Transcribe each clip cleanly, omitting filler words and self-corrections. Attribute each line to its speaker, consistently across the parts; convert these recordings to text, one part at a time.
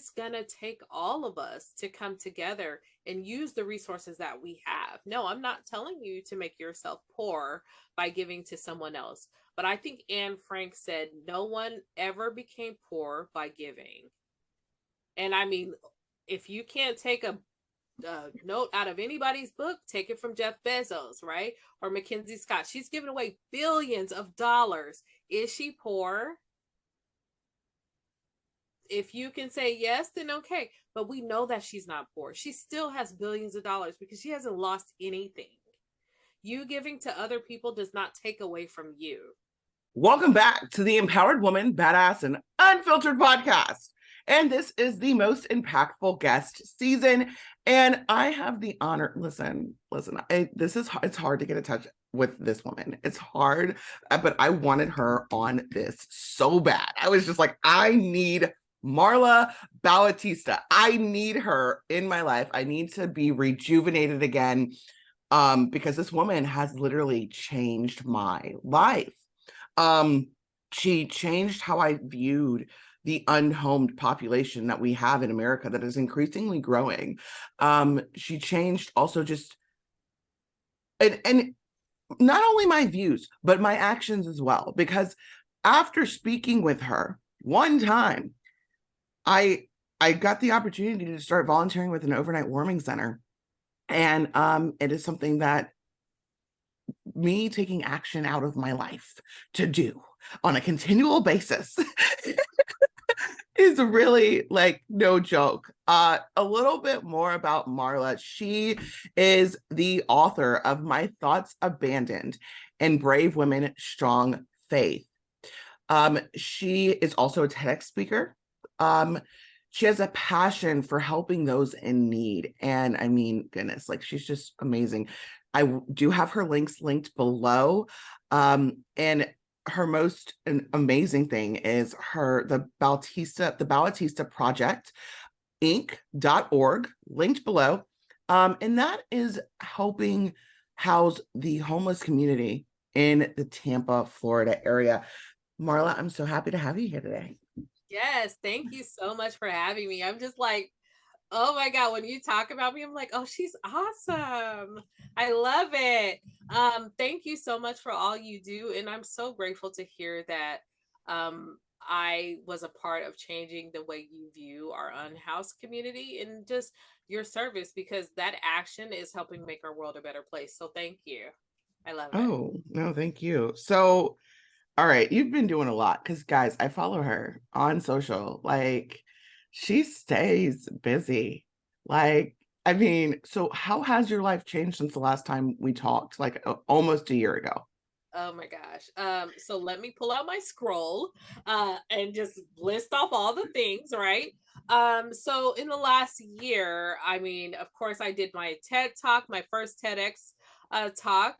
Speaker 1: it's gonna take all of us to come together and use the resources that we have. No, I'm not telling you to make yourself poor by giving to someone else. But I think Anne Frank said no one ever became poor by giving. And I mean, if you can't take a note out of anybody's book, take it from Jeff Bezos, right? Or Mackenzie Scott. She's given away billions of dollars. Is she poor? If you can say yes, then okay. But we know that she's not poor. She still has billions of dollars because she hasn't lost anything. You giving to other people does not take away from you.
Speaker 2: Welcome back to the Empowered Woman, Badass, and Unfiltered podcast. And this is the most impactful guest season. And I have the honor, listen, it's hard to get in touch with this woman. It's hard, but I wanted her on this so bad. I was just like, I need Marla Bautista. I need her in my life. I need to be rejuvenated again, because this woman has literally changed my life. She changed how I viewed the unhomed population that we have in America that is increasingly growing. She changed also just, and not only my views, but my actions as well, because after speaking with her one time, I got the opportunity to start volunteering with an overnight warming center. And it is something that me taking action out of my life to do on a continual basis is really like no joke. A little bit more about Marla. She is the author of My Thoughts Abandoned and Brave Women, Strong Faith. She is also a TEDx speaker. She has a passion for helping those in need. And I mean, goodness, like she's just amazing. I do have her links linked below. And her most amazing thing is the Bautista Project Inc.org, linked below. And that is helping house the homeless community in the Tampa, Florida area. Marla, I'm so happy to have you here today.
Speaker 1: Yes, thank you so much for having me. I'm just like, oh my God, when you talk about me, I'm like, oh, she's awesome. I love it. Thank you so much for all you do. And I'm so grateful to hear that I was a part of changing the way you view our unhoused community and just your service, because that action is helping make our world a better place. So thank you. I love it.
Speaker 2: Oh, no, thank you. So, all right, you've been doing a lot because, guys, I follow her on social. Like, she stays busy. Like, I mean, so how has your life changed since the last time we talked, like almost a year ago?
Speaker 1: Oh my gosh. So let me pull out my scroll and just list off all the things, right? So in the last year, I mean, of course, I did my TED talk, my first TEDx talk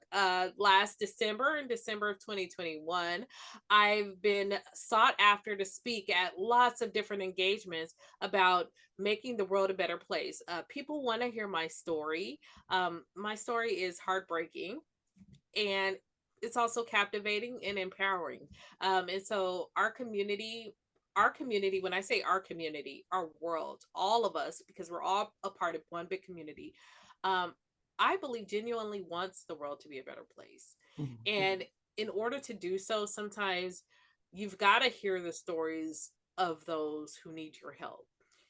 Speaker 1: last December, in December of 2021. I've been sought after to speak at lots of different engagements about making the world a better place. People want to hear my story. My story is heartbreaking, and it's also captivating and empowering. And so our community, when I say our community, our world, all of us, because we're all a part of one big community, um, I believe genuinely wants the world to be a better place.
Speaker 2: Mhm.
Speaker 1: And in order to do so, sometimes you've got to hear the stories of those who need your help.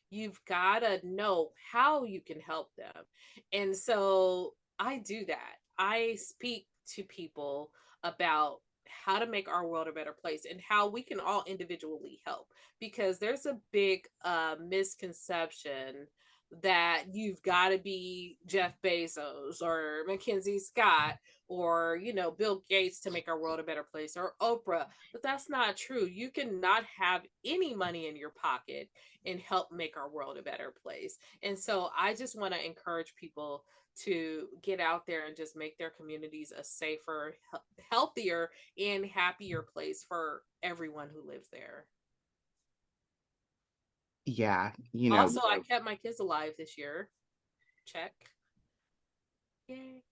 Speaker 1: You've got to know how you can help them. And so I do that. I speak to people about how to make our world a better place and how we can all individually help, because there's a big misconception that you've got to be Jeff Bezos or Mackenzie Scott or Bill Gates to make our world a better place, or Oprah. But that's not true. You can not have any money in your pocket and help make our world a better place. And so I just want to encourage people to get out there and just make their communities a safer, healthier, and happier place for everyone who lives there.
Speaker 2: Yeah,
Speaker 1: Also, I kept my kids alive this year. Check. Yay.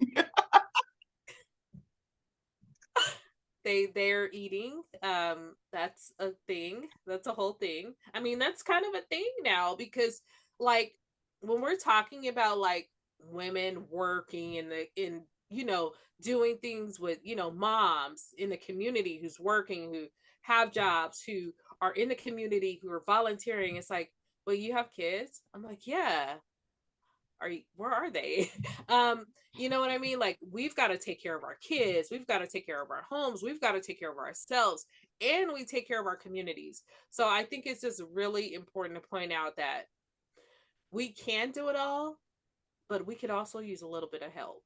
Speaker 1: they're eating. That's a thing. That's a whole thing. I mean, that's kind of a thing now because like when we're talking about like women working in doing things with moms in the community who's working, who have jobs, who are in the community, who are volunteering, it's like, well, you have kids? I'm like, yeah. Where are they? You know what I mean? Like, we've got to take care of our kids, we've got to take care of our homes, we've got to take care of ourselves, and we take care of our communities. So I think it's just really important to point out that we can do it all, but we could also use a little bit of help.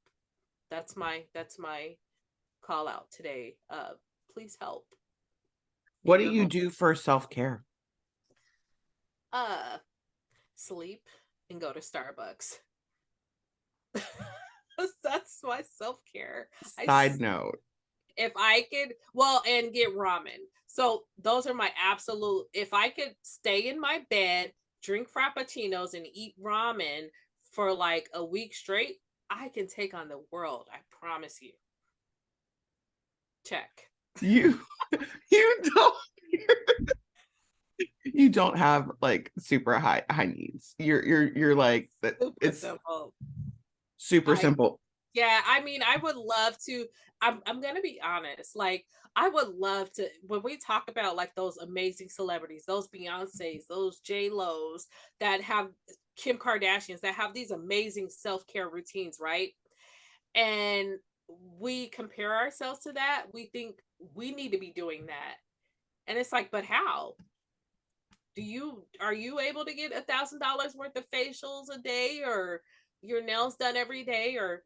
Speaker 1: That's my call out today. Please help
Speaker 2: What
Speaker 1: in
Speaker 2: do
Speaker 1: your
Speaker 2: you
Speaker 1: home.
Speaker 2: do for self-care?
Speaker 1: Uh, Sleep and go to Starbucks. That's my self care. I
Speaker 2: Side note.
Speaker 1: If I could, well, and get ramen. So those are my absolute. If I could stay in my bed, drink frappuccinos, and eat ramen for like a week straight, I can take on the world. I promise you. Check.
Speaker 2: You you don't you don't have like super high needs. You're like that.
Speaker 1: Super
Speaker 2: It's
Speaker 1: simple.
Speaker 2: super
Speaker 1: I
Speaker 2: simple.
Speaker 1: Yeah, I mean, I would love to. I'm gonna be honest. Like, I would love to when we talk about like those amazing celebrities, those Beyoncés, those J Lo's that have Kim Kardashians that have these amazing self care routines, right? And we compare ourselves to that. We think we need to be doing that, and it's like, but how? Are you able to get $1,000 worth of facials a day, or your nails done every day, or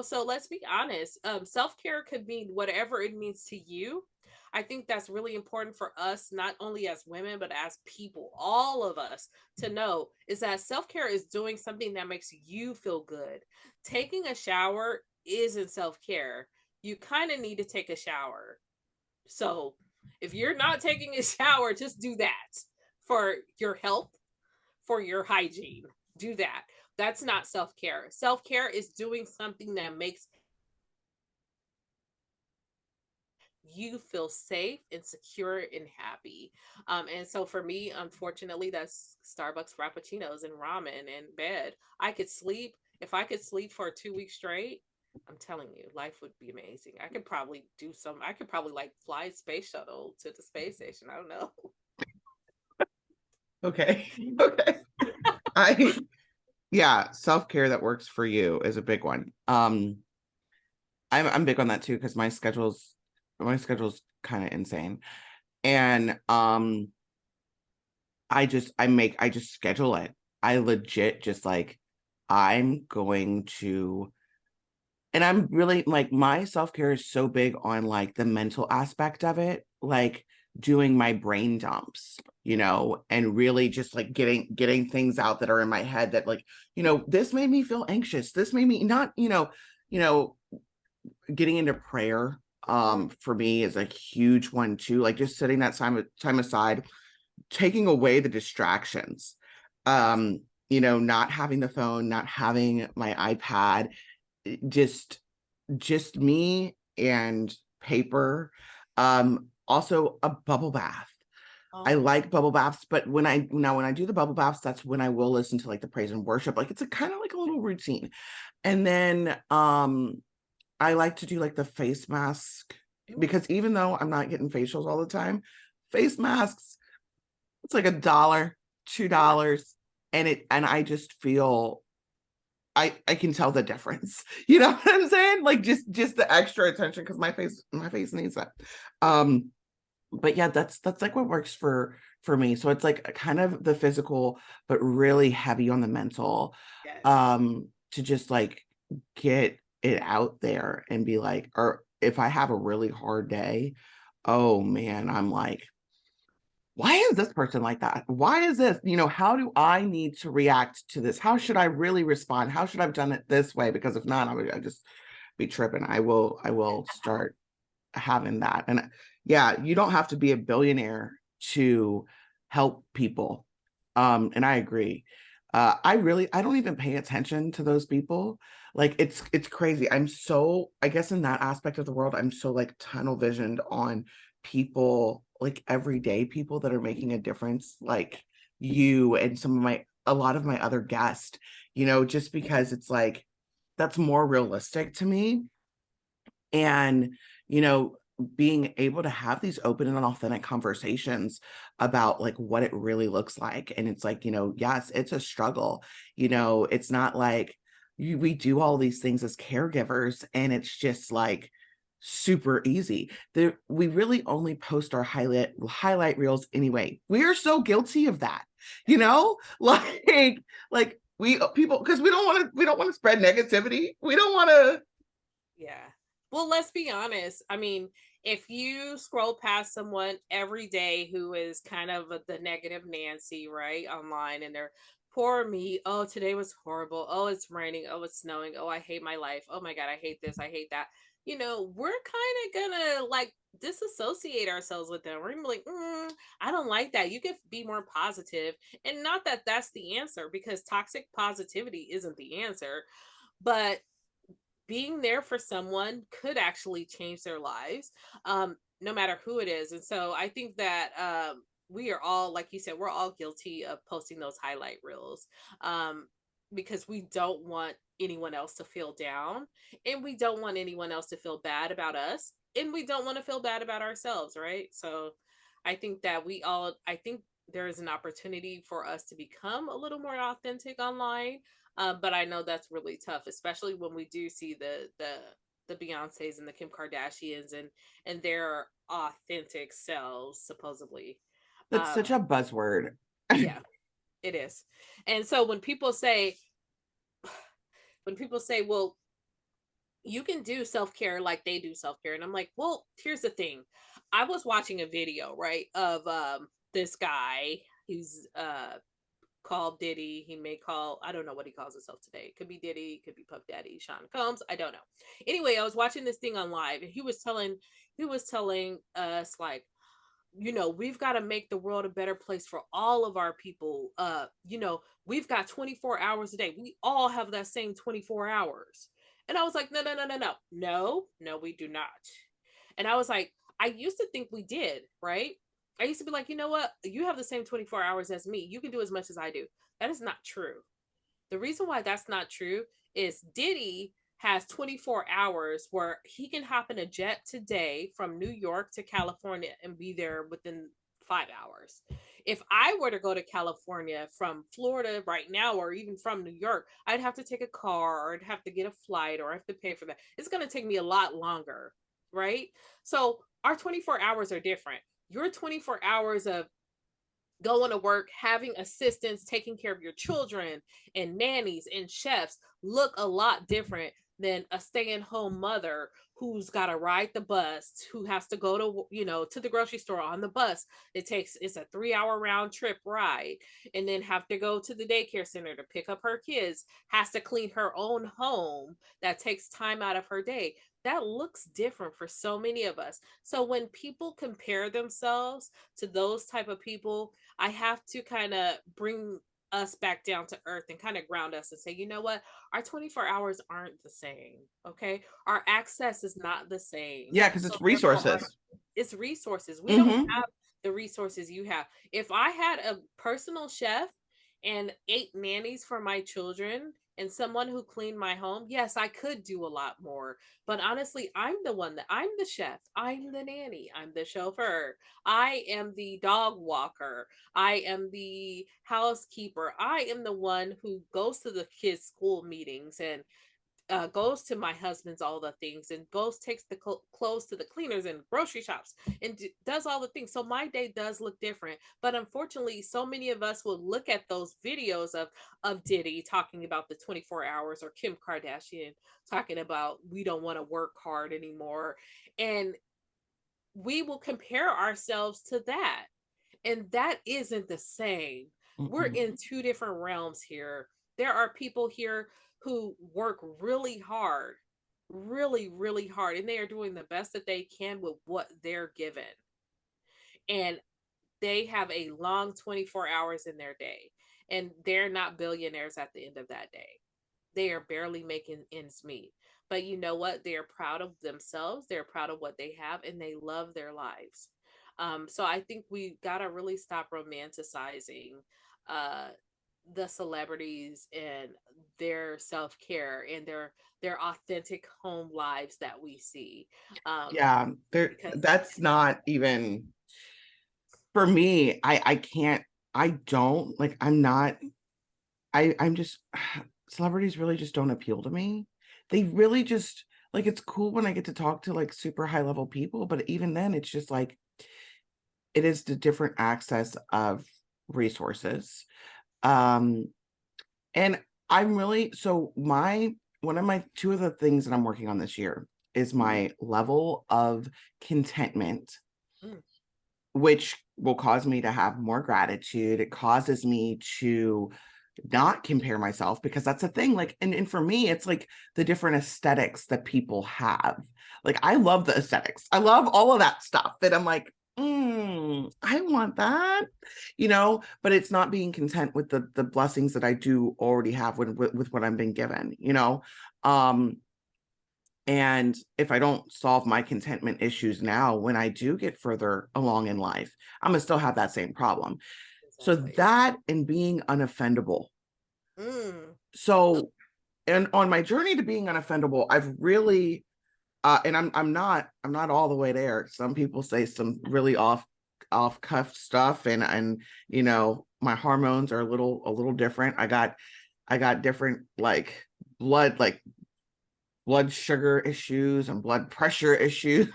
Speaker 1: so let's be honest. Self-care could mean whatever it means to you. I think that's really important for us, not only as women but as people, all of us, to know is that self-care is doing something that makes you feel good. Taking a shower isn't self-care. You kind of need to take a shower. So if you're not taking a shower, just do that for your health, for your hygiene. Do that. That's not self care. Self care is doing something that makes you feel safe and secure and happy. And so for me, unfortunately, that's Starbucks Frappuccinos and ramen and bed. I could sleep. If I could sleep for 2 weeks straight, I'm telling you, life would be amazing. I could probably like fly a space shuttle to the space station. I don't know.
Speaker 2: Okay. Okay. I Yeah, self-care that works for you is a big one. I'm big on that too because my schedule's kind of insane. And I just schedule it. I legit just like I'm going to, and I'm really like my self-care is so big on like the mental aspect of it, like doing my brain dumps, and really just like getting things out that are in my head that like, this made me feel anxious. This made me not, you know, getting into prayer for me is a huge one too. Like just setting that time aside, taking away the distractions. Not having the phone, not having my iPad, just me and paper. Also a bubble bath. I
Speaker 1: Oh,
Speaker 2: like bubble baths, but when I do the bubble baths, that's when I will listen to like the praise and worship. Like it's a kind of like a little routine. And then I like to do like the face mask because even though I'm not getting facials all the time, face masks, it's like $1,
Speaker 1: yeah.
Speaker 2: $2, and I just feel I can tell the difference. You know what I'm saying? Like just the extra attention because my face needs that. But yeah, that's like what works for me. So it's like kind of the physical, but really heavy on the mental,
Speaker 1: Yes.
Speaker 2: to just like get it out there and be like, or if I have a really hard day, oh man, I'm like, why is this person like that? Why is this? How do I need to react to this? How should I really respond? How should I have done it this way? Because if not, I just be tripping. I will start having that. And yeah, you don't have to be a billionaire to help people. And I agree. I don't even pay attention to those people. Like it's crazy. I guess in that aspect of the world, I'm so like tunnel visioned on people, like everyday people that are making a difference, like you and a lot of my other guests, just because it's like that's more realistic to me. And you know being able to have these open and authentic conversations about like what it really looks like, and it's like, yes, it's a struggle. It's not like we do all these things as caregivers and it's just like super easy. We really only post our highlight reels anyway. We are so guilty of that, like we people, because we don't want to spread negativity. We don't want to.
Speaker 1: Yeah. Well, let's be honest. I mean, if you scroll past someone every day who is kind of the negative Nancy, right, online, and they're poor me. Oh, today was horrible. Oh, it's raining. Oh, it's snowing. Oh, I hate my life. Oh my God, I hate this. I hate that. We're kind of gonna like disassociate ourselves with them. We're gonna be like, I don't like that. You could be more positive, and not that that's the answer, because toxic positivity isn't the answer, but being there for someone could actually change their lives, no matter who it is. And so I think that we are all, like you said, we're all guilty of posting those highlight reels, um, because we don't want anyone else to feel down, and we don't want anyone else to feel bad about us, and we don't want to feel bad about ourselves, right? So I think there is an opportunity for us to become a little more authentic online, but I know that's really tough, especially when we do see the Beyoncés and the Kim Kardashians and their authentic selves, supposedly.
Speaker 2: That's such
Speaker 1: Um,
Speaker 2: a buzzword.
Speaker 1: yeah, it is. And so when people say, well, you can do self care like they do self care, and I'm like, well, here's the thing. I was watching a video, right, of this guy. He's called Diddy. He may call, I don't know what he calls himself today. It could be Diddy, it could be Puff Daddy, Sean Combs. I don't know. Anyway, I was watching this thing on live, and he was telling us like, we've got to make the world a better place for all of our people. We've got 24 hours a day. We all have that same 24 hours. And I was like, no, no, no, no, no. No, no, we do not. And I was like, I used to think we did, right? I used to be like, you know what? You have the same 24 hours as me. You can do as much as I do. That is not true. The reason why that's not true is Diddy has 24 hours where he can hop in a jet today from New York to California and be there within 5 hours. If I were to go to California from Florida right now, or even from New York, I'd have to take a car, or I'd have to get a flight, or I have to pay for that. It's going to take me a lot longer, right? So our 24 hours are different. Your 24 hours of going to work, having assistants, taking care of your children, and nannies and chefs look a lot different than a stay-at-home mother who's got to ride the bus, who has to go to the grocery store on the bus. It's a 3-hour round trip ride, and then have to go to the daycare center to pick up her kids, has to clean her own home. That takes time out of her day. That looks different for so many of us. So when people compare themselves to those type of people, I have to kind of bring us back down to earth and kind of ground us and say, you know what? Our 24 hours aren't the same. Okay. Our access is not the same.
Speaker 2: Yeah, because
Speaker 1: So
Speaker 2: it's
Speaker 1: therefore,
Speaker 2: resources.
Speaker 1: it's resources. We don't
Speaker 2: Hmm.
Speaker 1: have the resources you have. If I had a personal chef and 8 nannies for my children and someone who cleaned my home, yes, I could do a lot more. But honestly, I'm the chef, I'm the nanny, I'm the chauffeur, I am the dog walker, I am the housekeeper, I am the one who goes to the kids' school meetings and goes to my husband's all the things, and goes takes the clothes to the cleaners and grocery shops and does all the things. So my day does look different, but unfortunately so many of us will look at those videos of Diddy talking about the 24 hours, or Kim Kardashian talking about we don't want to work hard anymore, and we will compare ourselves to that, and that isn't the same. We're
Speaker 2: Mm-mm.
Speaker 1: in two different realms here. There are people here who work really hard, really, really hard, and they are doing the best that they can with what they're given. And they have a long 24 hours in their day. and they're not billionaires at the end of that day. They are barely making ends meet. But you know what? They're proud of themselves. They're proud of what they have, and they love their lives. So I think we gotta really stop romanticizing uh, the celebrities and their self care and their authentic home lives that we see.
Speaker 2: Yeah, there,
Speaker 1: Because
Speaker 2: that's not even for me. I can't, I don't like, I'm not, I'm just, celebrities really just don't appeal to me. They really just, like, it's cool when I get to talk to like super high level people, but even then it's just like, it is the different access of resources. Um, and I'm really, so my, one of my, two of the things that I'm working on this year is my level of contentment,
Speaker 1: mm,
Speaker 2: which will cause me to have more gratitude. It causes me to not compare myself, because that's a thing. Like, and for me, it's like the different aesthetics that people have. Like, I love the aesthetics. I love all of that stuff that I'm like, I want that, but it's not being content with the blessings that I do already have with what I'm being given, and if I don't solve my contentment issues now, when I do get further along in life, I'm gonna still have that same problem. So
Speaker 1: exactly.
Speaker 2: that, and being unoffendable.
Speaker 1: Mm,
Speaker 2: So, and on my journey to being unoffendable, I've really, and I'm not all the way there. Some people say some really off cuff stuff, and my hormones are a little different. I got different, like, blood like blood sugar issues and blood pressure issues,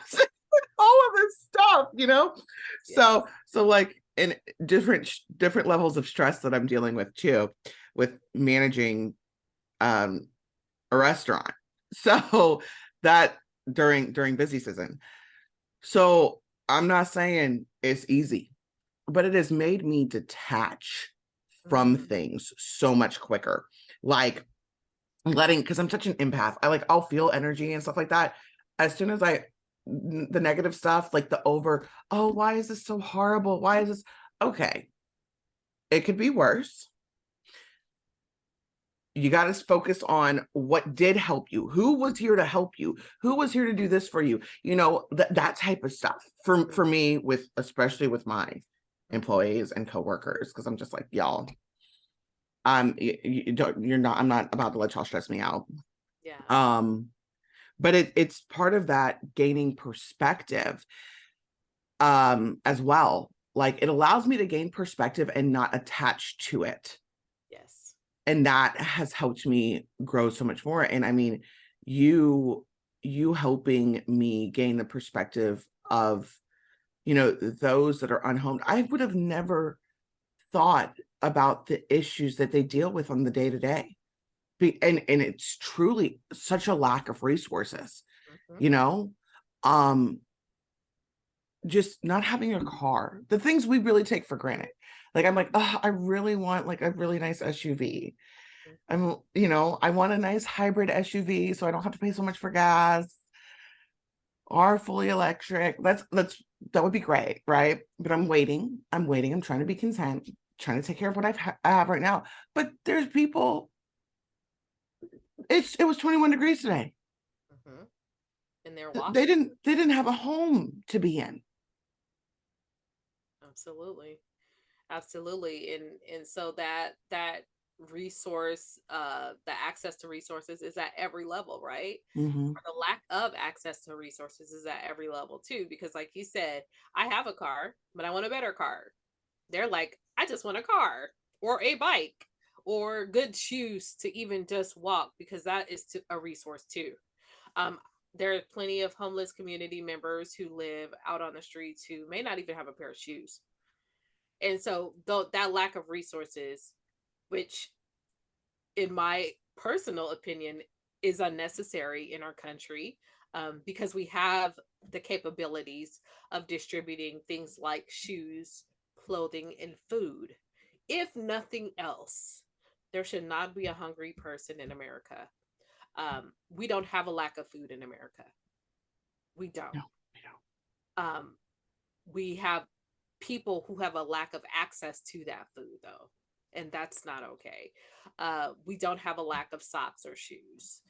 Speaker 2: all of this stuff,
Speaker 1: yes.
Speaker 2: so like, in different levels of stress that I'm dealing with too, with managing um a restaurant. So that, during busy season. So I'm not saying it's easy, but it has made me detach from
Speaker 1: Mm,
Speaker 2: things so much quicker. Like, letting, because I'm such an empath. I'll feel energy and stuff like that. As soon as the negative stuff, like oh, why is this so horrible? Why is this okay? It could be worse. You got to focus on what did help you. Who was here to help you? Who was here to do this for you? That type of stuff for me, especially with my
Speaker 1: mm-hmm.
Speaker 2: employees and coworkers, because I'm just like, y'all, you don't, you're not, I'm not about to let y'all stress me out.
Speaker 1: Yeah.
Speaker 2: Um, but it's part of that gaining perspective, as well. Like, it allows me to gain perspective and not attach to it,
Speaker 1: Yes.
Speaker 2: and that has helped me grow so much more. And I mean, you helping me gain the perspective of, those that are unhomed. I would have never thought about the issues that they deal with on the day to day, and it's truly such a lack of resources,
Speaker 1: Mm-hmm.
Speaker 2: you know um just not having a car, the things we really take for granted. Like, I'm like, oh, I really want like a really nice SUV. I want a nice hybrid SUV so I don't have to pay so much for gas, or fully electric. That would be great, right? But I'm waiting, I'm trying to be content, trying to take care of what I have right now. But there's people, it was 21 degrees today.
Speaker 1: Mm-hmm. And they're
Speaker 2: They
Speaker 1: walking.
Speaker 2: didn't have a home to be in.
Speaker 1: Absolutely. Absolutely. And so that resource, the access to resources is at every level, right?
Speaker 2: Mm-hmm.
Speaker 1: Or the lack of access to resources is at every level too. Because like you said, I have a car, but I want a better car. They're like, I just want a car or a bike or good shoes to even just walk, because that is a resource too. Um, there are plenty of homeless community members who live out on the streets who may not even have a pair of shoes. And so though that lack of resources, which in my personal opinion is unnecessary in our country, because we have the capabilities of distributing things like shoes, clothing, and food. If nothing else, there should not be a hungry person in America. We don't have a lack of food in America. We don't.
Speaker 2: No, we don't.
Speaker 1: We have people who have a lack of access to that food, though. and that's not okay. We don't have a lack of socks or shoes,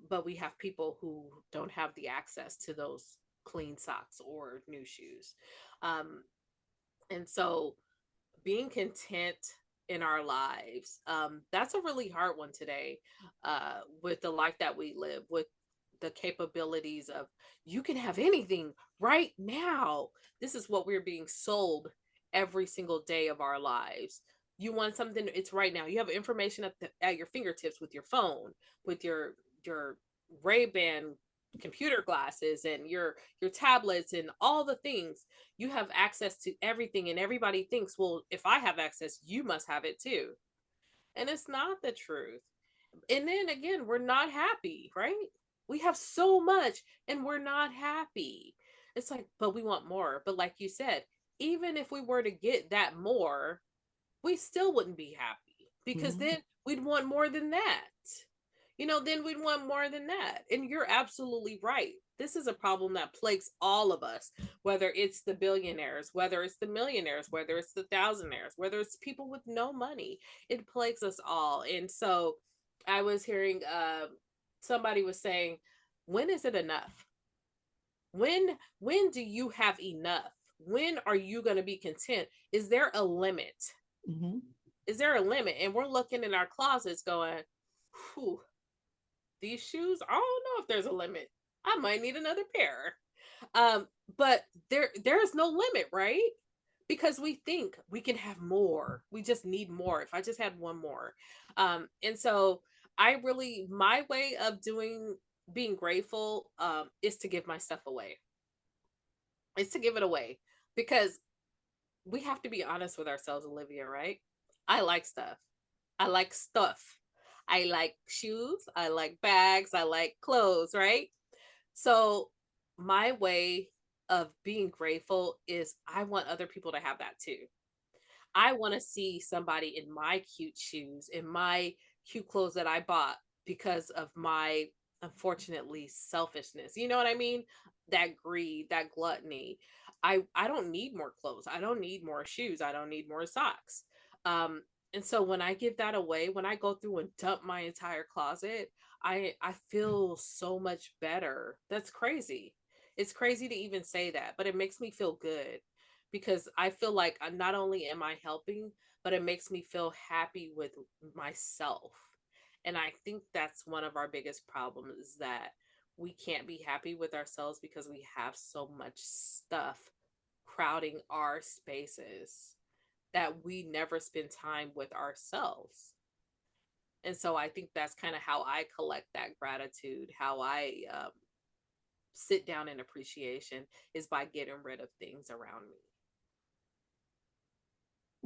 Speaker 1: but we have people who don't have the access to those clean socks or new shoes. Um, and so being content in our lives, that's a really hard one today, with the life that we live, with the capabilities of you can have anything right now. This is what we're being sold every single day of our lives. You want something, it's right now. You have information at your fingertips with your phone, with your Ray-Ban computer glasses and your tablets and all the things. You have access to everything, and everybody thinks, well, if I have access, you must have it too. And it's not the truth. And then again, we're not happy, right? We have so much and we're not happy. It's like, but we want more. But like you said, even if we were to get that more, we still wouldn't be happy, because
Speaker 2: Mhm.
Speaker 1: then we'd want more than that. Then we'd want more than that. And you're absolutely right. This is a problem that plagues all of us, whether it's the billionaires, whether it's the millionaires, whether it's the thousandaires, whether it's people with no money. It plagues us all. And so I was hearing, somebody was saying, when is it enough? When do you have enough? When are you going to be content? Is there a limit?
Speaker 2: Mhm.
Speaker 1: Is there a limit? And we're looking in our closets going, whew, these shoes, I don't know if there's a limit. I might need another pair. Um, but there's no limit, right? Because we think we can have more. We just need more. If I just had one more. And so my way of being grateful, is to give my stuff away. It's to give it away, because we have to be honest with ourselves, Olivia, right? I like stuff. I like stuff. I like shoes. I like bags. I like clothes, right? So, my way of being grateful is I want other people to have that too. I want to see somebody in my cute shoes, in my cute clothes that I bought because of my, unfortunately, selfishness. You know what I mean? That greed, that gluttony. I don't need more clothes. I don't need more shoes. I don't need more socks. Um and so when I give that away, when I go through and dump my entire closet, I feel so much better. That's crazy. It's crazy to even say that, but it makes me feel good, because I feel like not only am I helping, but it makes me feel happy with myself. And I think that's one of our biggest problems, is that we can't be happy with ourselves because we have so much stuff crowding our spaces that we never spend time with ourselves. And so I think that's kind of how I collect that gratitude, how I, sit down in appreciation, is by getting rid of things around me.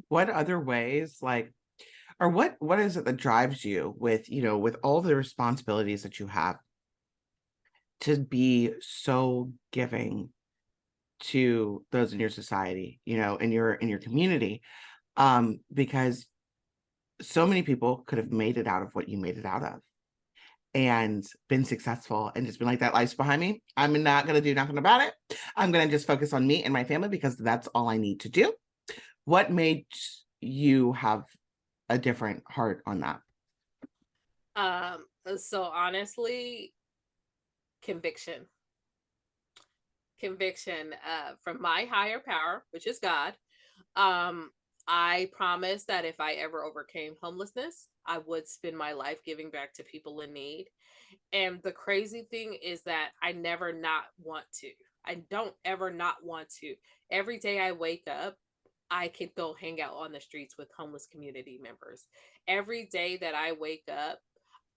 Speaker 2: What other ways, like, or what is it that drives you with, with all the responsibilities that you have to be so giving to those in your society, in your community? Because so many people could have made it out of what you made it out of and been successful and just been like, that life's behind me. I'm not going to do nothing about it. I'm going to just focus on me and my family because that's all I need to do. What made you have a different heart on that?
Speaker 1: So honestly, conviction. Conviction, from my higher power, which is God. Um, I promised that if I ever overcame homelessness, I would spend my life giving back to people in need. And the crazy thing is that I never not want to. I don't ever not want to. Every day I wake up, I could go hang out on the streets with homeless community members. Every day that I wake up,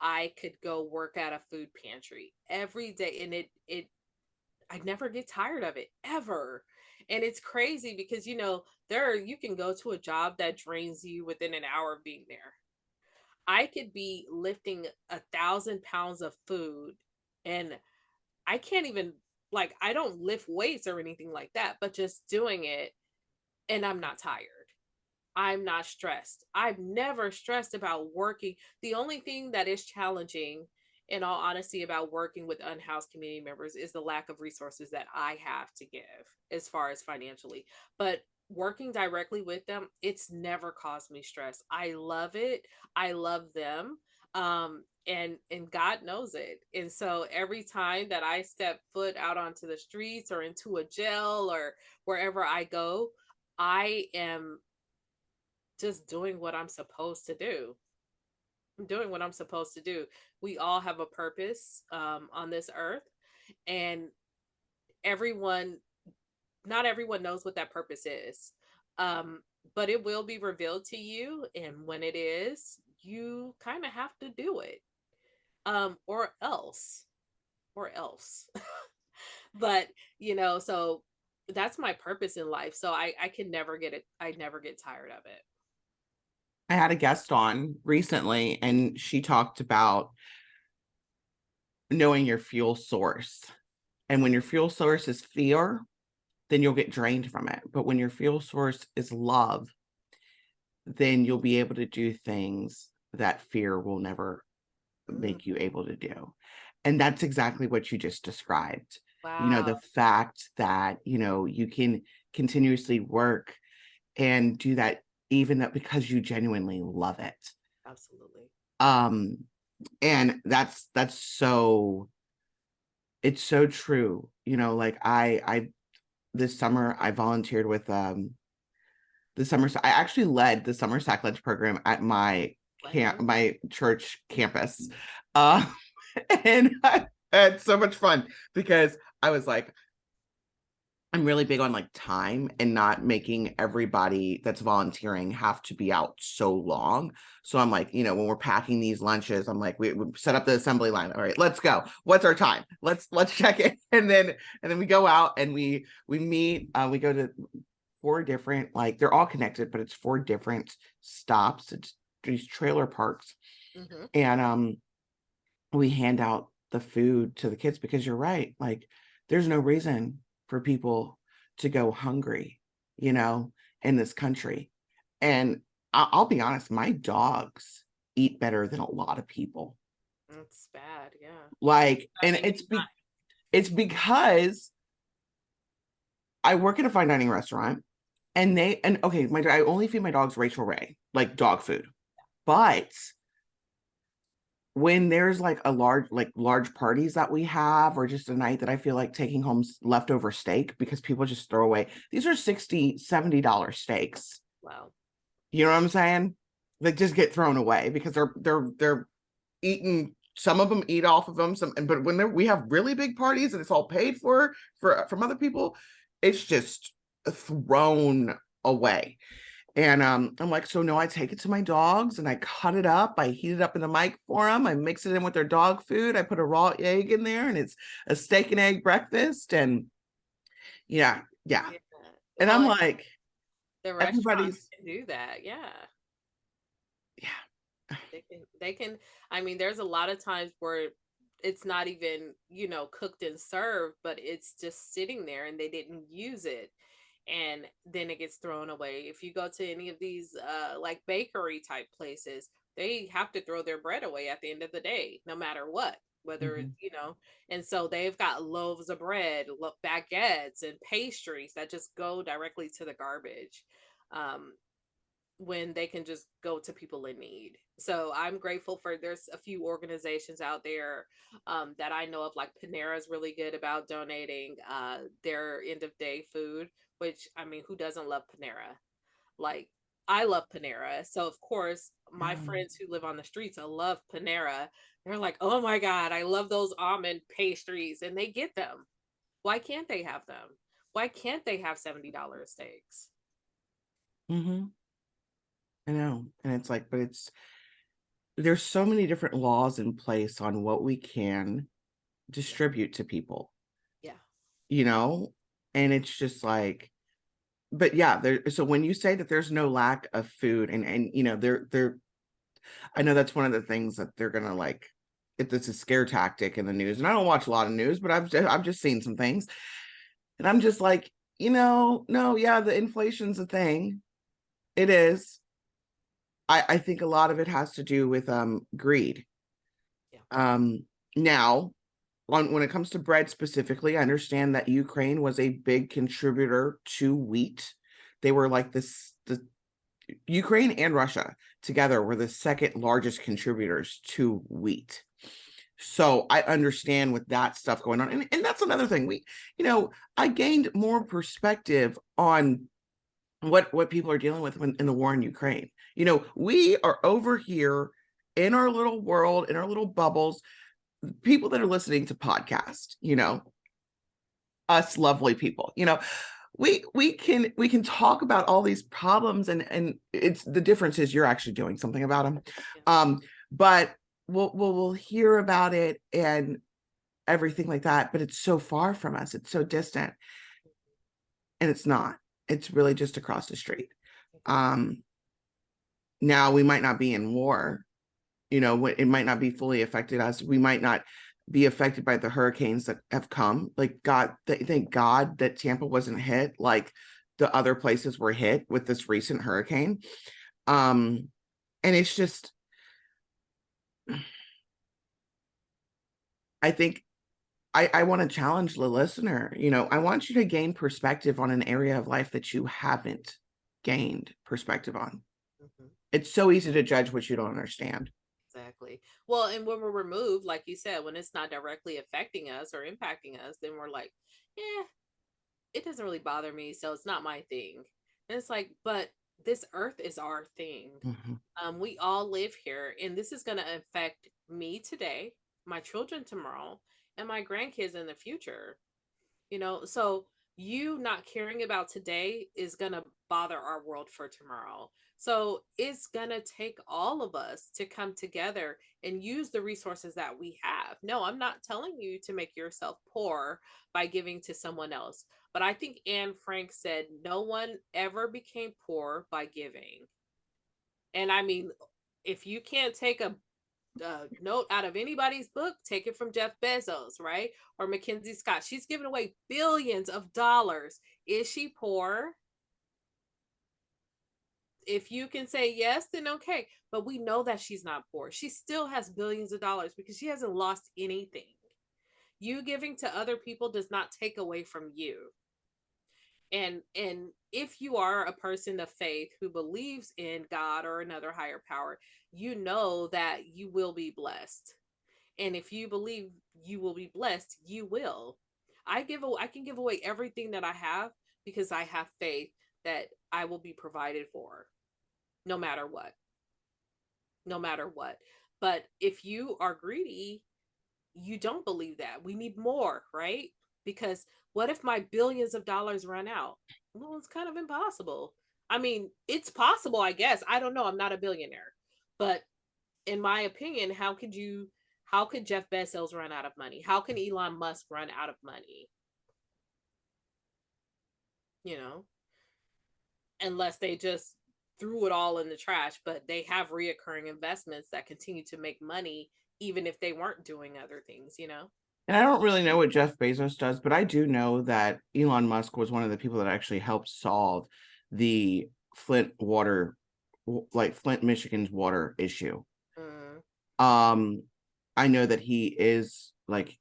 Speaker 1: I could go work at a food pantry every day. And I never get tired of it ever. And it's crazy because, you can go to a job that drains you within an hour of being there. I could be lifting 1,000 pounds of food, and I can't even, like, I don't lift weights or anything like that, but just doing it, and I'm not tired. I'm not stressed. I've never stressed about working. The only thing that is challenging, in all honesty, about working with unhoused community members is the lack of resources that I have to give as far as financially. But working directly with them, it's never caused me stress. I love it. I love them. And God knows it. And so every time that I step foot out onto the streets or into a jail or wherever I go, I am just doing what I'm supposed to do. I'm doing what I'm supposed to do. We all have a purpose on this earth, and everyone, not everyone knows what that purpose is. Um, but it will be revealed to you. And when it is, you kind of have to do it. Or else, or else. But, so that's my purpose in life. So I can never get it. I never get tired of it.
Speaker 2: I had a guest on recently, and she talked about knowing your fuel source. And when your fuel source is fear, then you'll get drained from it. But when your fuel source is love, then you'll be able to do things that fear will never make you able to do. And that's exactly what you just described.
Speaker 1: Wow.
Speaker 2: The fact that, you can continuously work and do that, even that because you genuinely love it.
Speaker 1: Absolutely.
Speaker 2: And that's so, it's so true. Like I this summer I volunteered with I actually led the summer Sacklage program at my my church campus. And I had so much fun because I was like, I'm really big on like time and not making everybody that's volunteering have to be out so long. So I'm like, when we're packing these lunches, I'm like, we set up the assembly line. All right, let's go. What's our time? Let's check it. And then we go out and we meet, we go to 4 different, like they're all connected, but it's 4 different stops. It's these trailer parks.
Speaker 1: Mm-hmm.
Speaker 2: And we hand out the food to the kids because you're right. Like there's no reason for people to go hungry, in this country. And I'll be honest, my dogs eat better than a lot of people.
Speaker 1: That's bad. Yeah.
Speaker 2: Like, and it's because I work at a fine dining restaurant, and okay, I only feed my dogs Rachel Ray, like dog food. But when there's like large parties that we have, or just a night that I feel like taking home leftover steak because people just throw away, these are $60-$70 steaks.
Speaker 1: Wow.
Speaker 2: You know what I'm saying? They just get thrown away because they're eating. Some of them eat off of them. But when we have really big parties and it's all paid for from other people, it's just thrown away. And I'm like, so no, I take it to my dogs and I cut it up. I heat it up in the mic for them. I mix it in with their dog food. I put a raw egg in there, and it's a steak and egg breakfast. And yeah. And
Speaker 1: Well,
Speaker 2: I'm like,
Speaker 1: the
Speaker 2: everybody's
Speaker 1: can do that. Yeah.
Speaker 2: Yeah.
Speaker 1: They can, I mean, there's a lot of times where it's not even, cooked and served, but it's just sitting there and they didn't use it. And then it gets thrown away. If you go to any of these like bakery type places, they have to throw their bread away at the end of the day, no matter what, whether and so they've got loaves of bread, baguettes and pastries that just go directly to the garbage. When they can just go to people in need. So I'm grateful for, there's a few organizations out there that I know of, like Panera is really good about donating their end of day food, which, I mean, who doesn't love Panera? Like, I love Panera. So of course, my friends who live on the streets, I love Panera. They're like, oh my God, I love those almond pastries, and they get them. Why can't they have them? Why can't they have $70 steaks?
Speaker 2: Mm-hmm. I know. And it's like, but there's so many different laws in place on what we can distribute to people.
Speaker 1: Yeah.
Speaker 2: And it's just like, but yeah, so when you say that there's no lack of food, and they're I know that's one of the things that they're gonna like, if it's a scare tactic in the news, and I don't watch a lot of news, but I've just seen some things, and I'm just like, no, yeah, the inflation's a thing. It is. I think a lot of it has to do with greed.
Speaker 1: Yeah.
Speaker 2: Now, when it comes to bread specifically, I understand that Ukraine was a big contributor to wheat they were like this, the Ukraine and Russia together were the second largest contributors to wheat. So I understand with that stuff going on. And that's another thing. I gained more perspective on what people are dealing with in the war in Ukraine. We are over here in our little world, in our little bubbles, people that are listening to podcasts, us lovely people, we can talk about all these problems, and it's the difference is you're actually doing something about them. But we'll hear about it and everything like that, but it's so far from us, it's so distant, and it's really just across the street. Now we might not be in war, it might not be fully affected us, we might not be affected by the hurricanes that have come. Like, thank God that Tampa wasn't hit like the other places were hit with this recent hurricane. And it's just, I think I want to challenge the listener. I want you to gain perspective on an area of life that you haven't gained perspective on. Mm-hmm. It's so easy to judge what you don't understand.
Speaker 1: Exactly. Well, and when we're removed, like you said, when it's not directly affecting us or impacting us, then we're like, yeah, it doesn't really bother me, so it's not my thing. And it's like, but this earth is our thing. Mm-hmm. We all live here, and this is going to affect me today, my children tomorrow, and my grandkids in the future. So you not caring about today is going to bother our world for tomorrow. So it's going to take all of us to come together and use the resources that we have. No, I'm not telling you to make yourself poor by giving to someone else. But I think Anne Frank said, no one ever became poor by giving. And I mean, if you can't take a note out of anybody's book, take it from Jeff Bezos, right? Or Mackenzie Scott. She's given away billions of dollars. Is she poor? If you can say yes, then okay. But we know that she's not poor. She still has billions of dollars because she hasn't lost anything. You giving to other people does not take away from you. And if you are a person of faith who believes in God or another higher power, you know that you will be blessed. And if you believe you will be blessed, you will. I can give away everything that I have because I have faith that I will be provided for no matter what. No matter what. But if you are greedy, you don't believe that. We need more, right? Because what if my billions of dollars run out? Well, it's kind of impossible. I mean, it's possible, I guess. I don't know. I'm not a billionaire. But in my opinion, how could Jeff Bezos run out of money? How can Elon Musk run out of money? Unless they just threw it all in the trash, but they have reoccurring investments that continue to make money even if they weren't doing other things.
Speaker 2: And I don't really know what Jeff Bezos does, but I do know that Elon Musk was one of the people that actually helped solve the Flint, Michigan's water issue. I know that he is like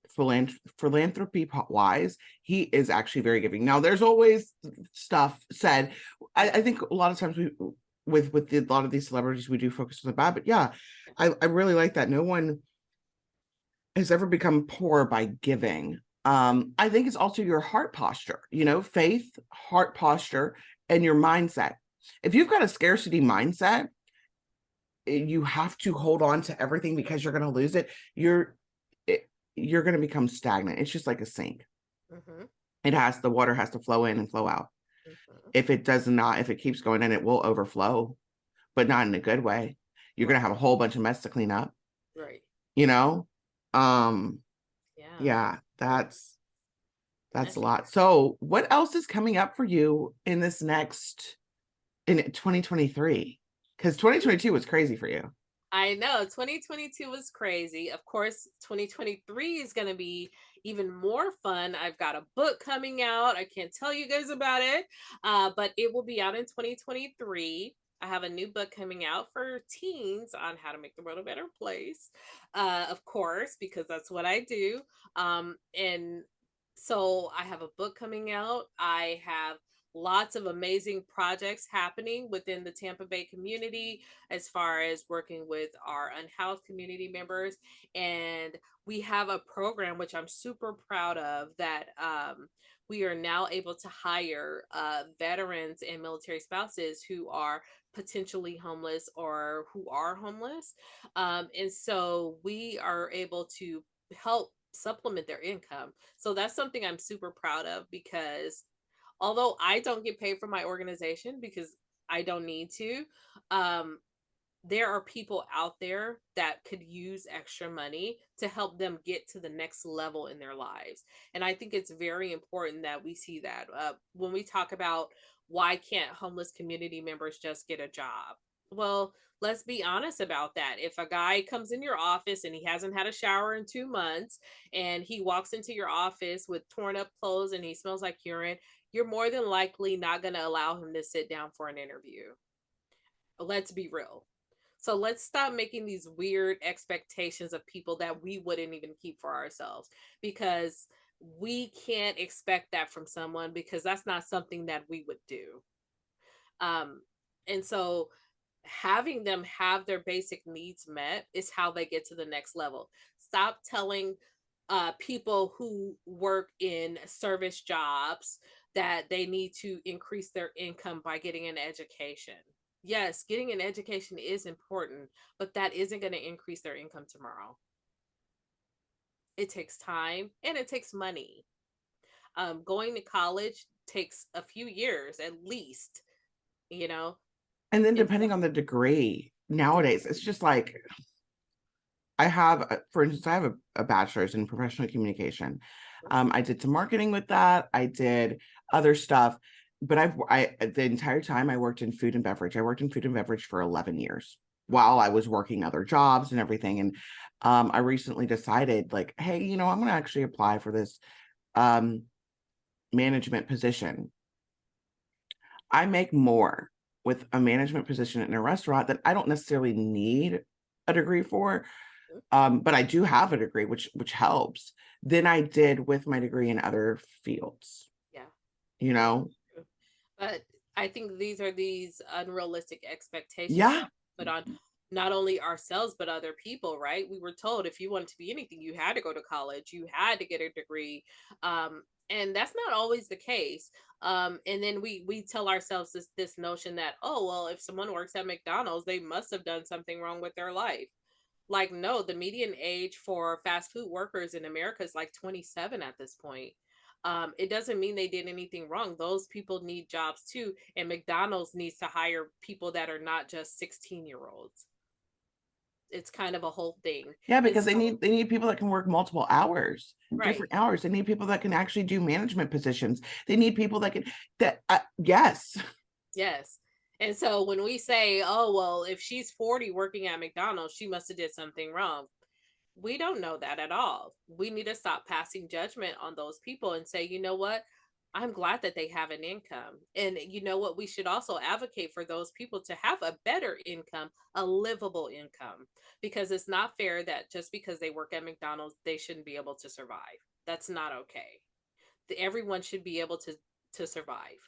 Speaker 2: philanthropy wise, he is actually very giving. Now, there's always stuff said. I think a lot of times with a lot of these celebrities, we do focus on the bad, but yeah, I really like that. No one has ever become poor by giving. I think it's also your heart posture, faith, heart posture, and your mindset. If you've got a scarcity mindset, you have to hold on to everything because you're going to lose it. You're going to become stagnant. It's just like a sink. Mm-hmm. The water has to flow in and flow out. Mm-hmm. If it keeps going in, it will overflow, but not in a good way. You're going to have a whole bunch of mess to clean up.
Speaker 1: Right.
Speaker 2: Yeah, that's a lot. So what else is coming up for you in 2023? Because 2022 was crazy for you.
Speaker 1: I know 2022 was crazy. Of course, 2023 is going to be even more fun. I've got a book coming out. I can't tell you guys about it, but it will be out in 2023. I have a new book coming out for teens on how to make the world a better place, of course, because that's what I do. And so I have a book coming out. I have lots of amazing projects happening within the Tampa Bay community as far as working with our unhoused community members. And we have a program which I'm super proud of that we are now able to hire veterans and military spouses who are potentially homeless or who are homeless. And so we are able to help supplement their income. So that's something I'm super proud of, because although I don't get paid for my organization because I don't need to, um, there are people out there that could use extra money to help them get to the next level in their lives. And I think it's very important that we see that when we talk about why can't homeless community members just get a job? Well, let's be honest about that. If a guy comes in your office and he hasn't had a shower in 2 months, and he walks into your office with torn up clothes and he smells like urine, you're more than likely not going to allow him to sit down for an interview. Let's be real. So let's stop making these weird expectations of people that we wouldn't even keep for ourselves, because we can't expect that from someone, because that's not something that we would do. Um, and so having them have their basic needs met is how they get to the next level. Stop telling people who work in service jobs that they need to increase their income by getting an education. Yes, getting an education is important, but that isn't going to increase their income tomorrow. It takes time and it takes money. Going to college takes a few years at least, you know.
Speaker 2: And then
Speaker 1: And so,
Speaker 2: depending on the degree nowadays, it's just like I have, for instance, I have a bachelor's in professional communication. I did some marketing with that. I did other stuff, but the entire time I worked in food and beverage. I worked in food and beverage for 11 years while I was working other jobs and everything. And I recently decided, like, hey, I'm going to actually apply for this management position. I make more with a management position in a restaurant that I don't necessarily need a degree for, but I do have a degree, which helps, than I did with my degree in other fields.
Speaker 1: yeah. But I think these unrealistic expectations
Speaker 2: Yeah.
Speaker 1: put on not only ourselves but other people, right? We were told if you wanted to be anything, you had to go to college, you had to get a degree, and that's not always the case. And then we tell ourselves this notion that, oh well, if someone works at McDonald's, they must have done something wrong with their life. Like, no, the median age for fast food workers in America is like 27 at this point. It doesn't mean they did anything wrong. Those people need jobs too, and McDonald's needs to hire people that are not just 16-year-olds. It's kind of a whole thing.
Speaker 2: Yeah,
Speaker 1: And
Speaker 2: because
Speaker 1: so,
Speaker 2: they need people that can work multiple hours,
Speaker 1: right.
Speaker 2: different hours. They need people that can actually do management positions. They need people that can yes.
Speaker 1: Yes. And so when we say, oh well, if she's 40 working at McDonald's, she must have did something wrong. We don't know that at all. We need to stop passing judgment on those people and say, you know what? I'm glad that they have an income. And you know what? We should also advocate for those people to have a better income, a livable income, because it's not fair that just because they work at McDonald's, they shouldn't be able to survive. That's not okay. Everyone should be able to survive.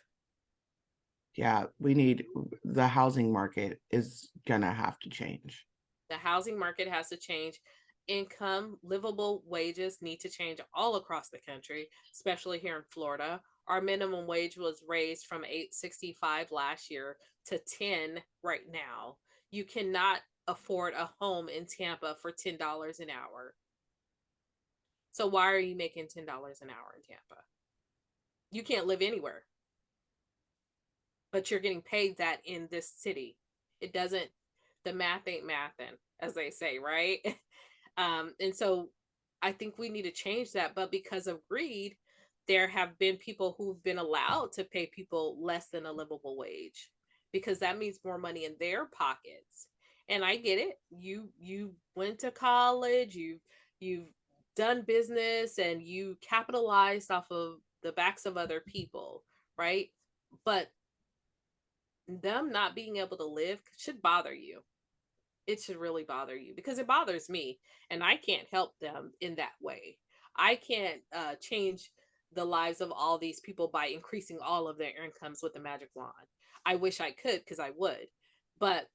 Speaker 2: Yeah, the housing market is gonna have to change.
Speaker 1: The housing market has to change. Income, livable wages need to change all across the country, especially here in Florida. Our minimum wage was raised from $8.65 last year to 10 right now. You cannot afford a home in Tampa for $10 an hour. So why are you making $10 an hour in Tampa? You can't live anywhere, but you're getting paid that in this city. It doesn't, the math ain't mathin', as they say, right? And so I think we need to change that. But because of greed, there have been people who've been allowed to pay people less than a livable wage, because that means more money in their pockets. And I get it. You went to college, you've done business, and you capitalized off of the backs of other people, right? But them not being able to live should bother you. It should really bother you, because it bothers me, and I can't help them in that way. I can't change the lives of all these people by increasing all of their incomes with a magic wand. I wish I could, because I would. But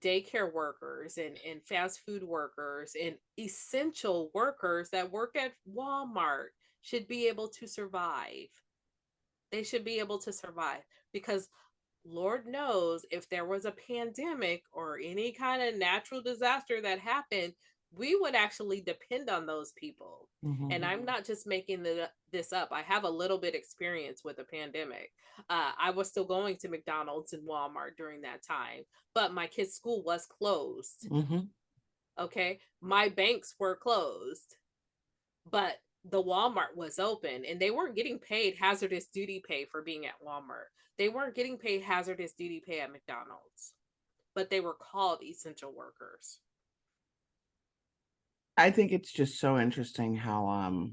Speaker 1: daycare workers and fast food workers and essential workers that work at Walmart should be able to survive. They should be able to survive, because Lord knows if there was a pandemic or any kind of natural disaster that happened, we would actually depend on those people.
Speaker 2: Mm-hmm.
Speaker 1: And I'm not just making this up. I have a little bit experience with a pandemic. I was still going to McDonald's and Walmart during that time, but my kids' school was closed.
Speaker 2: Mm-hmm.
Speaker 1: Okay. My banks were closed, but the Walmart was open, and they weren't getting paid hazardous duty pay for being at Walmart. They weren't getting paid hazardous duty pay at McDonald's, but they were called essential workers.
Speaker 2: I think it's just so interesting how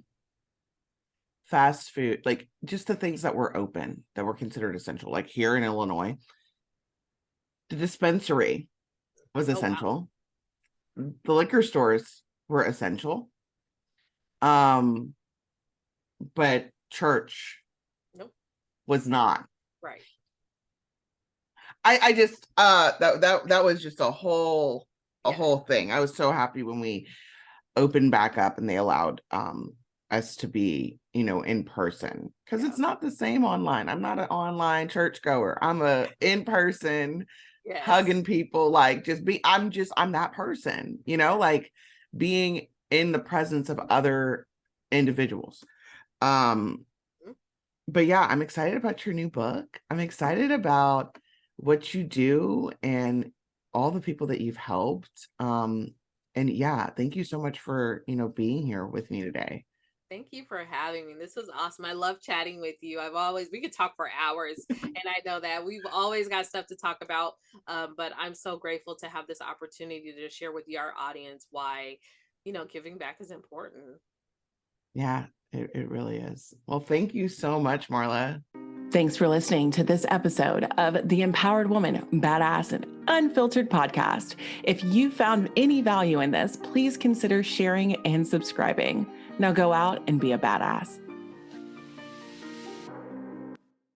Speaker 2: fast food, like just the things that were open that were considered essential, like here in Illinois, the dispensary was essential. Wow. The liquor stores were essential. But church was not.
Speaker 1: Right.
Speaker 2: I just that was just a whole thing. I was so happy when we opened back up and they allowed us to be, in person, because it's not the same online. I'm not an online churchgoer. I'm a in person, hugging people, like I'm that person, like being in the presence of other individuals. But yeah, I'm excited about your new book. I'm excited about what you do and all the people that you've helped. And yeah, thank you so much for, being here with me today.
Speaker 1: Thank you for having me. This was awesome. I love chatting with you. We could talk for hours, and I know that we've always got stuff to talk about. But I'm so grateful to have this opportunity to share with our audience why, giving back is important.
Speaker 2: Yeah, it really is. Well, thank you so much, Marla.
Speaker 3: Thanks for listening to this episode of the Empowered Woman, Badass and Unfiltered podcast. If you found any value in this, please consider sharing and subscribing. Now go out and be a badass.